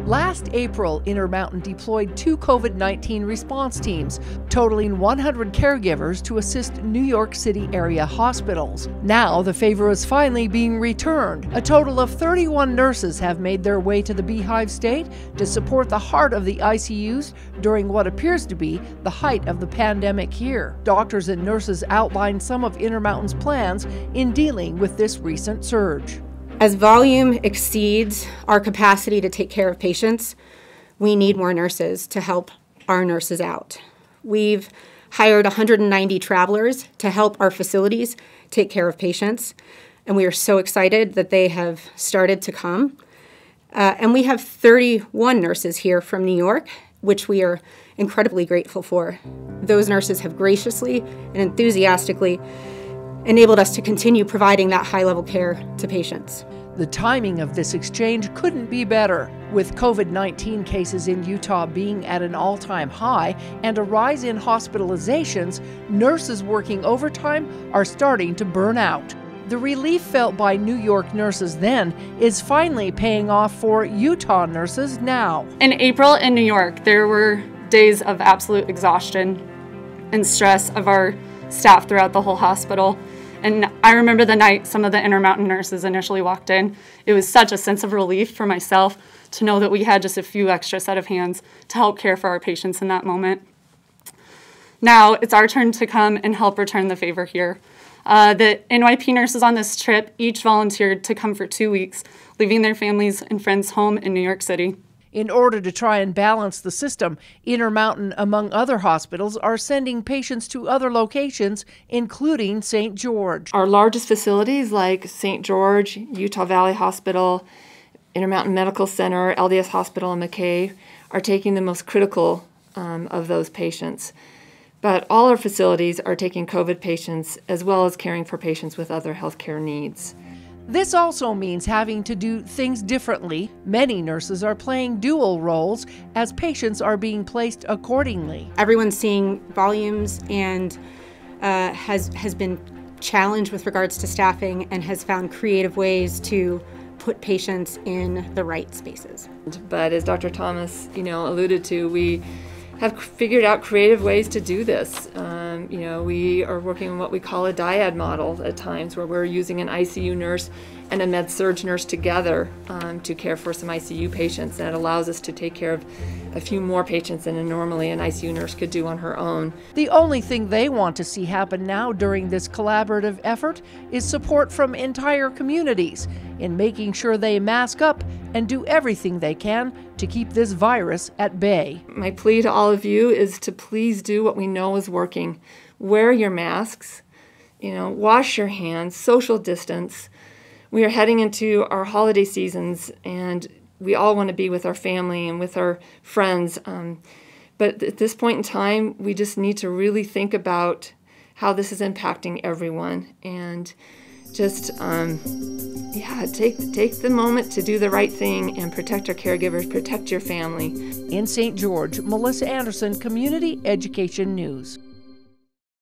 Last April, Intermountain deployed 2 COVID-19 response teams, totaling 100 caregivers to assist New York City area hospitals. Now, the favor is finally being returned. A total of 31 nurses have made their way to the Beehive State to support the heart of the ICUs during what appears to be the height of the pandemic here. Doctors and nurses outlined some of Intermountain's plans in dealing with this recent surge. As volume exceeds our capacity to take care of patients, we need more nurses to help our nurses out. We've hired 190 travelers to help our facilities take care of patients, and we are so excited that they have started to come. And we have 31 nurses here from New York, which we are incredibly grateful for. Those nurses have graciously and enthusiastically enabled us to continue providing that high-level care to patients. The timing of this exchange couldn't be better. With COVID-19 cases in Utah being at an all-time high and a rise in hospitalizations, nurses working overtime are starting to burn out. The relief felt by New York nurses then is finally paying off for Utah nurses now. In April in New York, there were days of absolute exhaustion and stress of our staff throughout the whole hospital. And I remember the night some of the Intermountain nurses initially walked in. It was such a sense of relief for myself to know that we had just a few extra set of hands to help care for our patients in that moment. Now it's our turn to come and help return the favor here. The NYP nurses on this trip each volunteered to come for 2 weeks, leaving their families and friends home in New York City. In order to try and balance the system, Intermountain, among other hospitals, are sending patients to other locations, including St. George. Our largest facilities like St. George, Utah Valley Hospital, Intermountain Medical Center, LDS Hospital, and McKay are taking the most critical of those patients. But all our facilities are taking COVID patients as well as caring for patients with other healthcare needs. This also means having to do things differently. Many nurses are playing dual roles as patients are being placed accordingly. Everyone's seeing volumes and has been challenged with regards to staffing and has found creative ways to put patients in the right spaces. But as Dr. Thomas, alluded to, we have figured out creative ways to do this. We are working on what we call a dyad model at times, where we're using an ICU nurse and a med-surg nurse together to care for some ICU patients. That allows us to take care of a few more patients than normally an ICU nurse could do on her own. The only thing they want to see happen now during this collaborative effort is support from entire communities in making sure they mask up and do everything they can to keep this virus at bay. My plea to all of you is to please do what we know is working. Wear your masks, wash your hands, social distance. We are heading into our holiday seasons, and we all want to be with our family and with our friends. But at this point in time, we just need to really think about how this is impacting everyone, and just take the moment to do the right thing and protect our caregivers, protect your family. In St. George, Melissa Anderson, Community Education News.